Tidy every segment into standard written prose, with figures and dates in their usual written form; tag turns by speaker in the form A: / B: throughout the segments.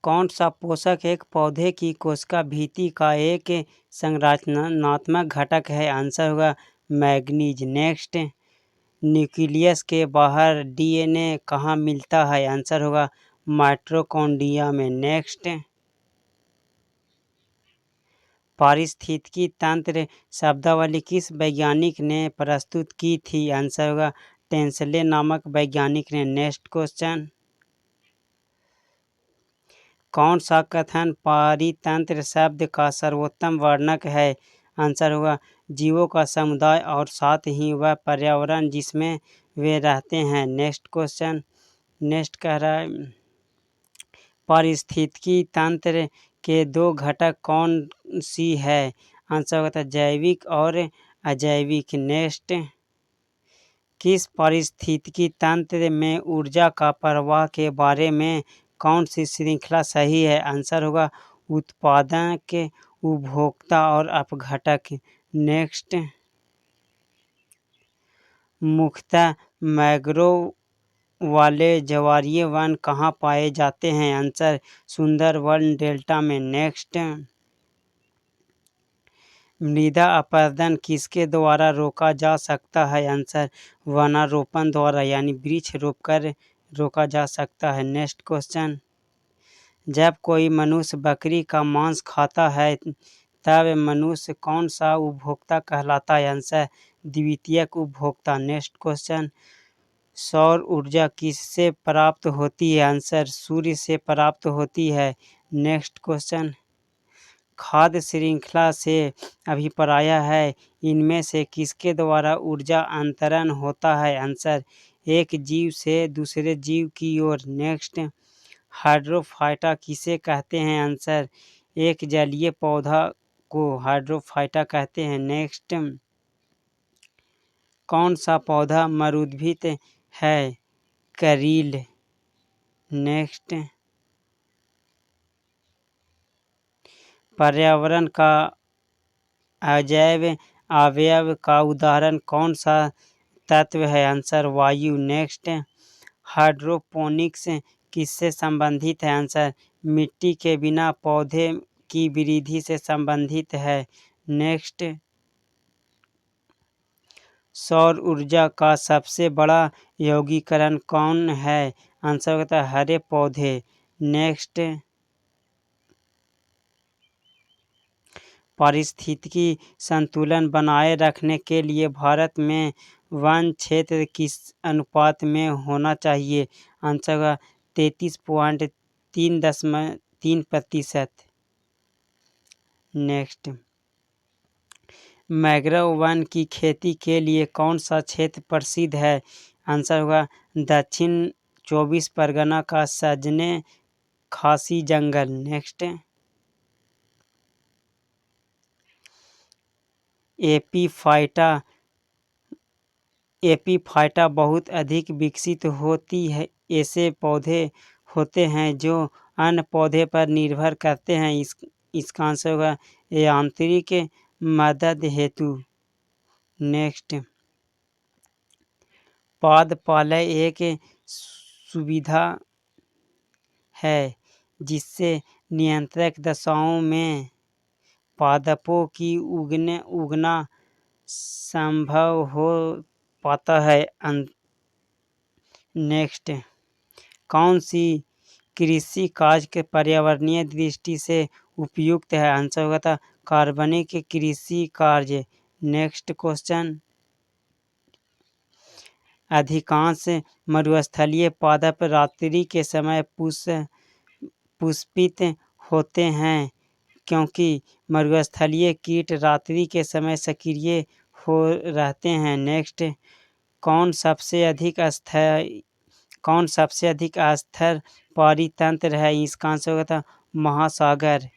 A: कौन सा पोषक एक पौधे की कोशिका भित्ति का एक संरचनात्मक घटक है? आंसर होगा मैग्नीज। नेक्स्ट, न्यूक्लियस के बाहर डीएनए कहाँ मिलता है? आंसर होगा माइटोकॉन्ड्रिया में। नेक्स्ट, पारिस्थितिकी तंत्र शब्दावली किस वैज्ञानिक ने प्रस्तुत की थी? आंसर होगा टेंसले नामक वैज्ञानिक ने। नेक्स्ट क्वेश्चन, कौन सा कथन पारितंत्र शब्द का सर्वोत्तम वर्णक है? आंसर होगा जीवों का समुदाय और साथ ही वह पर्यावरण जिसमें वे रहते हैं। नेक्स्ट क्वेश्चन, नेक्स्ट कह रहा है पारिस्थितिकी तंत्र के दो घटक कौन सी है? आंसर होता है जैविक और अजैविक। नेक्स्ट, किस पारिस्थितिकी तंत्र में ऊर्जा का प्रवाह के बारे में कौन सी श्रृंखला सही है? आंसर होगा उत्पादक, उपभोक्ता और अपघटक। नेक्स्ट, मुख्यतः मैंग्रोव वाले ज्वारीय वन कहाँ पाए जाते हैं? आंसर सुंदरवन डेल्टा में। नेक्स्ट, मृदा अपरदन किसके द्वारा रोका जा सकता है? आंसर वनारोपण द्वारा, यानी वृक्ष रोपकर रोका जा सकता है। नेक्स्ट क्वेश्चन, जब कोई मनुष्य बकरी का मांस खाता है तब मनुष्य कौन सा उपभोक्ता कहलाता है? आंसर द्वितीयक उपभोक्ता। नेक्स्ट क्वेश्चन, सौर ऊर्जा किससे प्राप्त होती है? आंसर सूर्य से प्राप्त होती है। नेक्स्ट क्वेश्चन, खाद्य श्रृंखला से अभिप्राय है इनमें से किसके द्वारा ऊर्जा अंतरण होता है? आंसर एक जीव से दूसरे जीव की ओर। नेक्स्ट, हाइड्रोफाइटा किसे कहते हैं? आंसर एक जलीय पौधा को हाइड्रोफाइटा कहते हैं। नेक्स्ट, कौन सा पौधा मरुद्भिद है? करील। नेक्स्ट, पर्यावरण का अजैव अवयव का उदाहरण कौन सा तत्व है? आंसर वायु। नेक्स्ट, हाइड्रोपोनिक्स किससे संबंधित है? आंसर मिट्टी के बिना पौधे की वृद्धि से संबंधित है। नेक्स्ट, सौर ऊर्जा का सबसे बड़ा यौगिकरण कौन है? आंसर होता है हरे पौधे। नेक्स्ट, पारिस्थितिकी संतुलन बनाए रखने के लिए भारत में वन क्षेत्र किस अनुपात में होना चाहिए? आंसर होगा 33.3%। नेक्स्ट, मैंग्रोव वन की खेती के लिए कौन सा क्षेत्र प्रसिद्ध है? आंसर होगा दक्षिण 24 परगना का सजने खासी जंगल। नेक्स्ट, एपीफाइटा बहुत अधिक विकसित होती है। ऐसे पौधे होते हैं जो अन्य पौधे पर निर्भर करते हैं। इसका आंसर होगा यांत्रिक मदद हेतु। नेक्स्ट, पादपालय एक सुविधा है जिससे नियंत्रित दशाओं में पादपों की उगना संभव हो पाता है। नेक्स्ट, कौन सी कृषि कार्य के पर्यावरणीय दृष्टि से उपयुक्त है? आंसर होगा था कार्बनिक कृषि कार्य। नेक्स्ट क्वेश्चन, अधिकांश मरुस्थलीय पादप रात्रि के समय पुष्पित होते हैं क्योंकि मरुस्थलीय कीट रात्रि के समय सक्रिय हो रहते हैं। नेक्स्ट, कौन सबसे अधिक अस्थिर पारितंत्र है? इसका आंसर होगा था महासागर।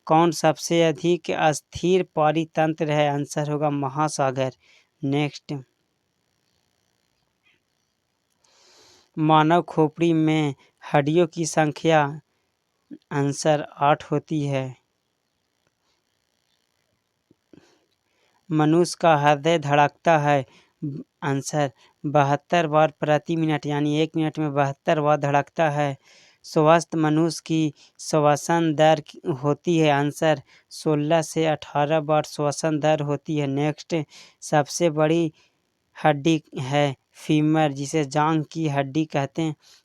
A: कौन सबसे अधिक अस्थिर पारितंत्र है? आंसर होगा महासागर। नेक्स्ट, मानव खोपड़ी में हड्डियों की संख्या आंसर 8 होती है। मनुष्य का हृदय धड़कता है आंसर 72 बार प्रति मिनट, यानी 1 मिनट में 72 बार धड़कता है। स्वस्थ मनुष्य की श्वसन दर होती है? आंसर 16 से 18 बार श्वसन दर होती है। नेक्स्ट, सबसे बड़ी हड्डी है फीमर, जिसे जांघ की हड्डी कहते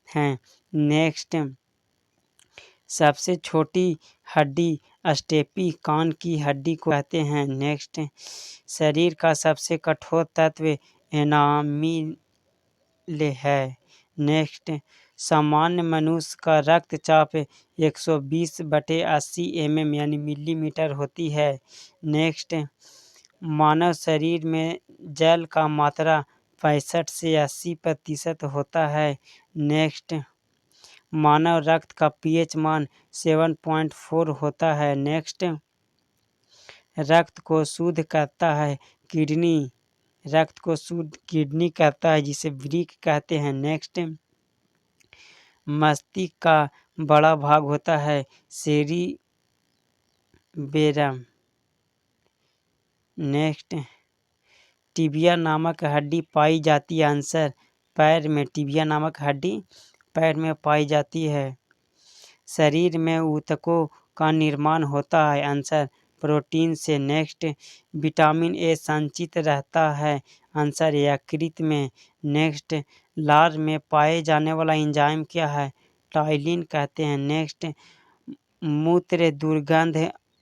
A: हैं। नेक्स्ट, सबसे छोटी हड्डी स्टेपी कान की हड्डी को कहते हैं। नेक्स्ट, शरीर का सबसे कठोर तत्व एनामिल है। नेक्स्ट, सामान्य मनुष्य का रक्तचाप 120/80 mm यानी मिलीमीटर होती है। नेक्स्ट, मानव शरीर में जल का मात्रा 65 से 80% होता है। नेक्स्ट, मानव रक्त का पीएच मान 7.4 होता है। नेक्स्ट, रक्त को शुद्ध करता है किडनी, रक्त को शुद्ध किडनी करता है, जिसे वृक्क कहते हैं। नेक्स्ट, मस्तिष्क का बड़ा भाग होता है सेरिबेरम। नेक्स्ट, टिबिया नामक हड्डी पाई जाती है। आंसर पैर में, टिबिया नामक हड्डी पैर में पाई जाती है। शरीर में ऊतकों का निर्माण होता है। आंसर प्रोटीन से। नेक्स्ट, विटामिन ए संचित रहता है। आंसर यकृत में। नेक्स्ट, लार में पाए जाने वाला एंजाइम क्या है? टाइलिन कहते हैं। नेक्स्ट, मूत्र दुर्गंध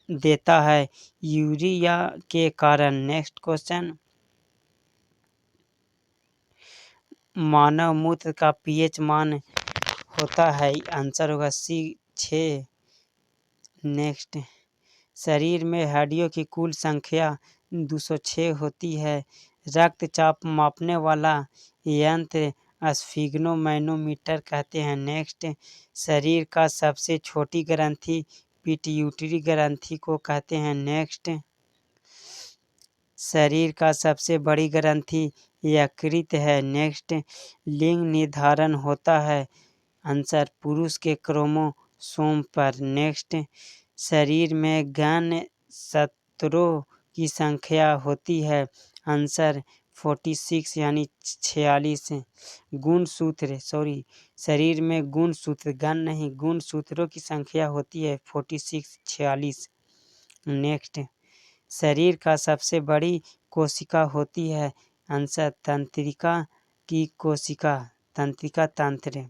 A: देता है यूरिया के कारण। नेक्स्ट क्वेश्चन, मानव मूत्र का पीएच मान होता है? आंसर होगा C6। नेक्स्ट, शरीर में हड्डियों की कुल संख्या 206 होती है। रक्तचाप मापने वाला यंत्र स्फिग्नोमैनोमीटर कहते हैं। नेक्स्ट, शरीर का सबसे छोटी ग्रंथि पिट्यूटरी ग्रंथि को कहते हैं। नेक्स्ट, शरीर का सबसे बड़ी ग्रंथि यकृत है। नेक्स्ट, लिंग निर्धारण होता है? आंसर पुरुष के क्रोमोसोम पर। नेक्स्ट, शरीर में घन स्तरों की संख्या होती है? आंसर 46 यानी 46 गुणसूत्र, शरीर में गुणसूत्र, घन नहीं, गुणसूत्रों की संख्या होती है 46 46। नेक्स्ट, शरीर का सबसे बड़ी कोशिका होती है? आंसर तंत्रिका की कोशिका, तंत्रिका तंत्र।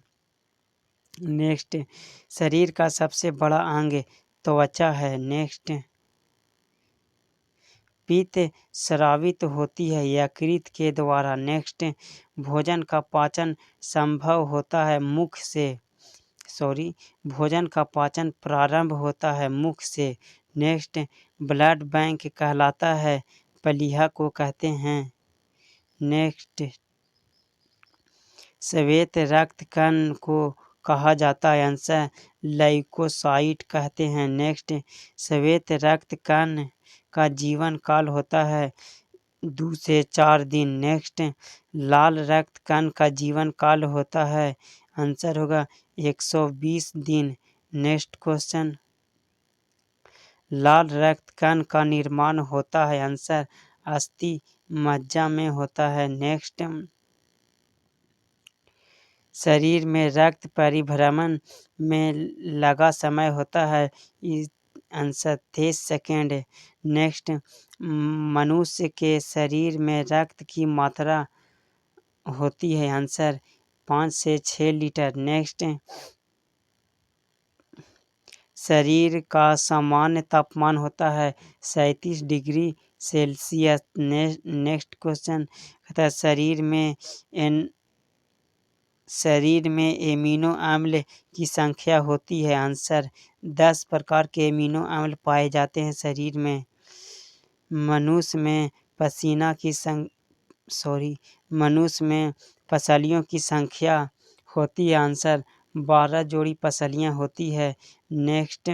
A: नेक्स्ट, शरीर का सबसे बड़ा अंग त्वचा है। नेक्स्ट, पित्त स्रावित होती है यकृत के द्वारा। नेक्स्ट, भोजन का पाचन संभव होता है मुख से, भोजन का पाचन प्रारंभ होता है मुख से। नेक्स्ट, ब्लड बैंक कहलाता है प्लीहा को कहते हैं। नेक्स्ट, श्वेत रक्त कण को कहा जाता है? आंसर ल्यूकोसाइट कहते हैं। नेक्स्ट, श्वेत रक्त कण का जीवन काल होता है 2 से 4 दिन। नेक्स्ट, लाल रक्त कण का जीवन काल होता है? आंसर होगा 120 दिन। नेक्स्ट क्वेश्चन, लाल रक्त कण का निर्माण होता है? आंसर अस्थि मज्जा में होता है। नेक्स्ट, शरीर में रक्त परिभ्रमण में लगा समय होता है? Answer 23 second. नेक्स्ट, मनुष्य के शरीर में रक्त की मात्रा होती है? आंसर 5 से 6 लीटर। नेक्स्ट, शरीर का सामान्य तापमान होता है 37 डिग्री सेल्सियस। नेक्स्ट क्वेश्चन कहता है शरीर में एमिनो अम्ल की संख्या होती है? आंसर 10 प्रकार के एमिनो अम्ल पाए जाते हैं शरीर में। मनुष्य में मनुष्य में पसलियों की संख्या होती है? आंसर 12 जोड़ी पसलियां होती है। नेक्स्ट,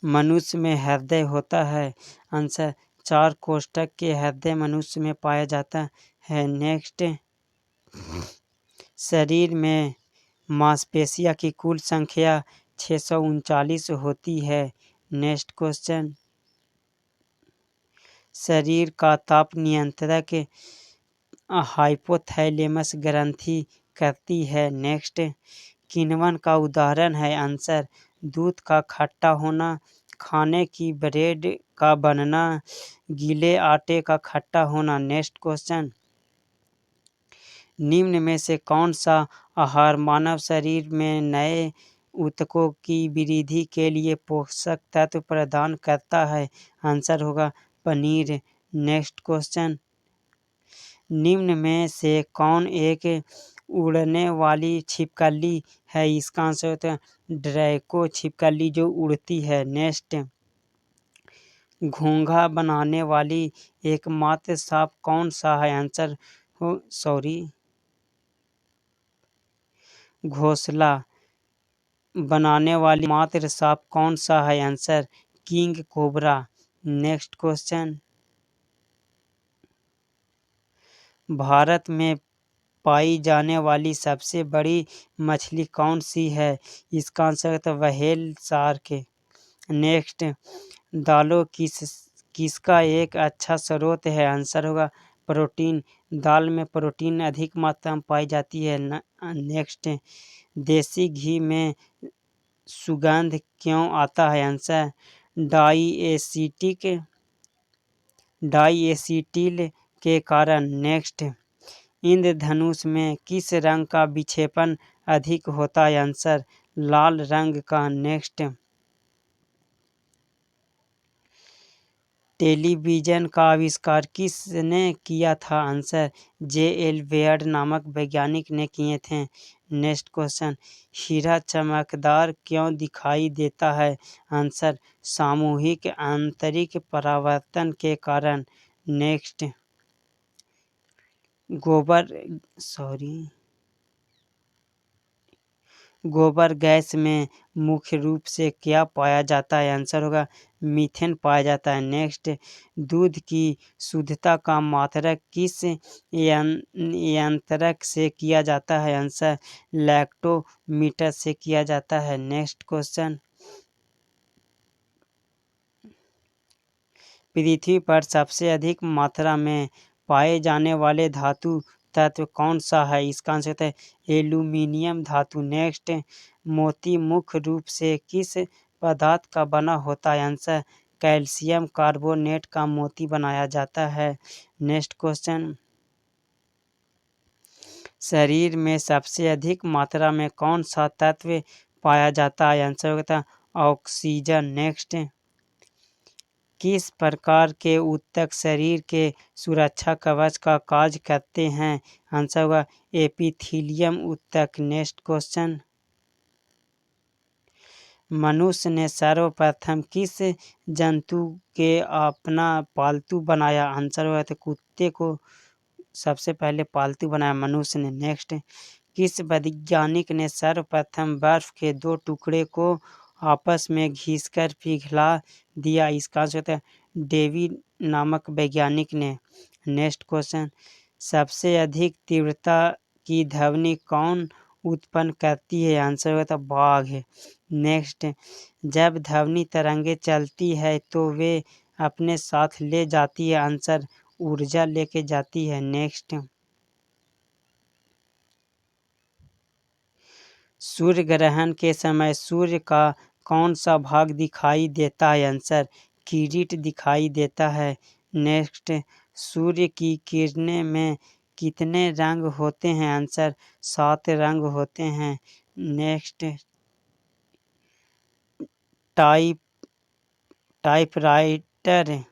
A: मनुष्य में हृदय होता है? आंसर 4 कोष्ठक के हृदय मनुष्य में पाया जाता है। नेक्स्ट, शरीर में मांसपेशियों की कुल संख्या 639 होती है। नेक्स्ट क्वेश्चन, शरीर का ताप नियंत्रक हाइपोथैलेमस ग्रंथि करती है। नेक्स्ट, किण्वन का उदाहरण है। आंसर, दूध का खट्टा होना, खाने की ब्रेड का बनना, गीले आटे का खट्टा होना। नेक्स्ट क्वेश्चन, निम्न में से कौन सा आहार मानव शरीर में नए ऊतकों की वृद्धि के लिए पोषक तत्व प्रदान करता है? आंसर होगा पनीर। नेक्स्ट क्वेश्चन, निम्न में से कौन एक उड़ने वाली छिपकली है? इसका आंसर होता है ड्रैको छिपकली जो उड़ती है। नेक्स्ट, घोंघा बनाने वाली एकमात्र सांप कौन सा है? आंसर घोंसला बनाने वाली एकमात्र सांप कौन सा है? Answer king cobra. Next question, Bharat में पाई जाने वाली सबसे बड़ी मछली कौन सी है? इसका आंसर है व्हेल शार्क। नेक्स्ट, दालों किसका एक अच्छा स्रोत है? आंसर होगा प्रोटीन। दाल में प्रोटीन अधिक मात्रा में पाई जाती है। नेक्स्ट, देसी घी में सुगंध क्यों आता है? आंसर डाईएसिटिल के कारण। नेक्स्ट, इंद्रधनुष में किस रंग का विक्षेपण अधिक होता है? आंसर लाल रंग का। नेक्स्ट, टेलीविजन का आविष्कार किसने किया था? आंसर जे.एल. बेयर नामक वैज्ञानिक ने किए थे। नेक्स्ट क्वेश्चन, हीरा चमकदार क्यों दिखाई देता है? आंसर सामूहिक आंतरिक परावर्तन के कारण। नेक्स्ट, गोबर गैस में मुख्य रूप से क्या पाया जाता है? आंसर होगा मीथेन पाया जाता है। नेक्स्ट, दूध की शुद्धता का मात्रक किस यंत्रक से किया जाता है? आंसर लैक्टोमीटर से किया जाता है। नेक्स्ट क्वेश्चन, पृथ्वी पर सबसे अधिक मात्रा में पाए जाने वाले धातु तत्व कौन सा है? इसका आंसर होता है एल्यूमीनियम धातु। नेक्स्ट, मोती मुख्य रूप से किस पदार्थ का बना होता है? आंसर कैल्शियम कार्बोनेट का मोती बनाया जाता है। नेक्स्ट क्वेश्चन, शरीर में सबसे अधिक मात्रा में कौन सा तत्व पाया जाता है? आंसर होता है ऑक्सीजन। नेक्स्ट, किस प्रकार के ऊतक शरीर के सुरक्षा कवच का कार्य करते हैं? आंसर होगा एपिथीलियम ऊतक। नेक्स्ट क्वेश्चन, मनुष्य ने सर्वप्रथम किस जंतु के अपना पालतू बनाया? आंसर होगा तो कुत्ते को सबसे पहले पालतू बनाया मनुष्य ने। नेक्स्ट, किस वैज्ञानिक ने सर्वप्रथम बर्फ के दो टुकड़े को आपस में घिसकर पिघला दिया? इसका आंसर होता है डेवी नामक वैज्ञानिक ने। नेक्स्ट क्वेश्चन, सबसे अधिक तीव्रता की ध्वनि कौन उत्पन्न करती है? आंसर होता है बाघ। नेक्स्ट, जब ध्वनि तरंगे चलती है तो वे अपने साथ ले जाती है? आंसर ऊर्जा लेके जाती है। नेक्स्ट, सूर्य ग्रहण के समय सूर्य का कौन सा भाग दिखाई देता है? आंसर किरीट दिखाई देता है। नेक्स्ट, सूर्य की किरणें में कितने रंग होते हैं? आंसर 7 रंग होते हैं। नेक्स्ट, टाइपराइटर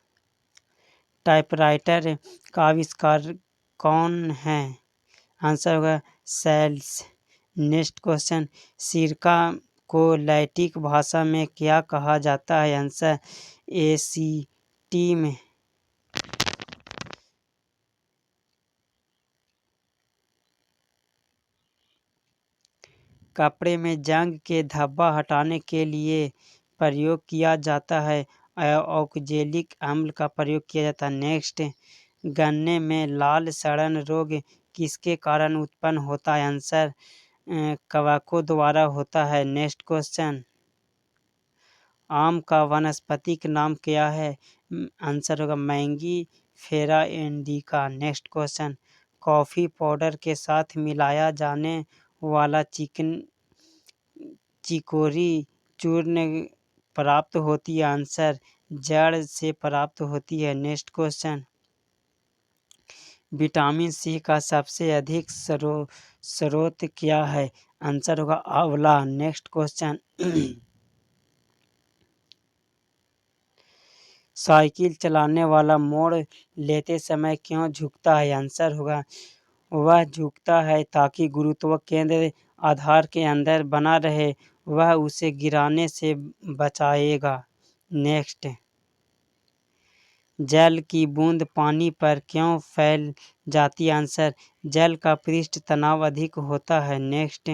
A: टाइपराइटर का आविष्कार कौन है? आंसर होगा सेल्स। नेक्स्ट क्वेश्चन, सिरका को लैटिन भाषा में क्या कहा जाता है? आंसर एसीटीम। कपड़े में जंग के धब्बा हटाने के लिए प्रयोग किया जाता है ऑक्जेलिक अम्ल का प्रयोग किया जाता है। नेक्स्ट, गन्ने में लाल सड़न रोग किसके कारण उत्पन्न होता है? आंसर कवकों द्वारा होता है। नेक्स्ट क्वेश्चन, आम का वानस्पतिक नाम क्या है? आंसर होगा मैंगी फेरा indica. Next question, coffee powder के साथ मिलाया जाने वाला चिकोरी चूर्ण प्राप्त होती है? आंसर जड़ से प्राप्त होती है। नेक्स्ट क्वेश्चन, विटामिन सी का सबसे अधिक स्रोत क्या है? आंसर होगा आंवला। नेक्स्ट क्वेश्चन, साइकिल चलाने वाला मोड़ लेते समय क्यों झुकता है? आंसर होगा वह झुकता है ताकि गुरुत्व केंद्र आधार के अंदर बना रहे, वह उसे गिराने से बचाएगा। नेक्स्ट, जल की बूंद पानी पर क्यों फैल जाती है? आंसर जल का पृष्ठ तनाव अधिक होता है। नेक्स्ट,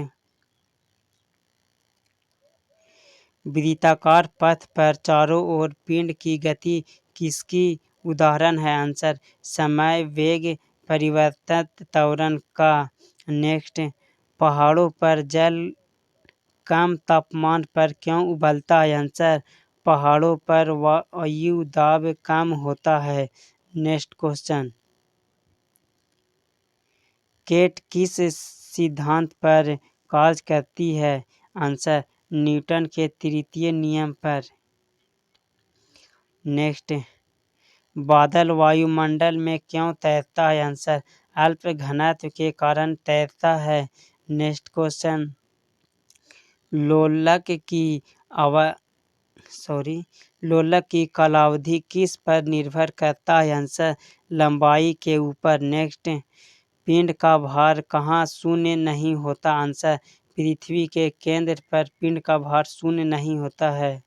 A: वृत्ताकार पथ पर चारों ओर पिंड की गति किसकी उदाहरण है? आंसर समय वेग परिवर्तन त्वरण का। नेक्स्ट, पहाड़ों पर जल कम तापमान पर क्यों उबलता है? आंसर पहाड़ों पर वायु दाब कम होता है। नेक्स्ट क्वेश्चन, केट किस सिद्धांत पर कार्य करती है? आंसर न्यूटन के तृतीय नियम पर। नेक्स्ट, बादल वायुमंडल में क्यों तैरता है? आंसर अल्प घनत्व के कारण तैरता है। नेक्स्ट क्वेश्चन, लोलक की कालावधि किस पर निर्भर करता है? आंसर लंबाई के ऊपर। नेक्स्ट, पिंड का भार कहाँ शून्य नहीं होता? आंसर पृथ्वी के केंद्र पर पिंड का भार शून्य नहीं होता है।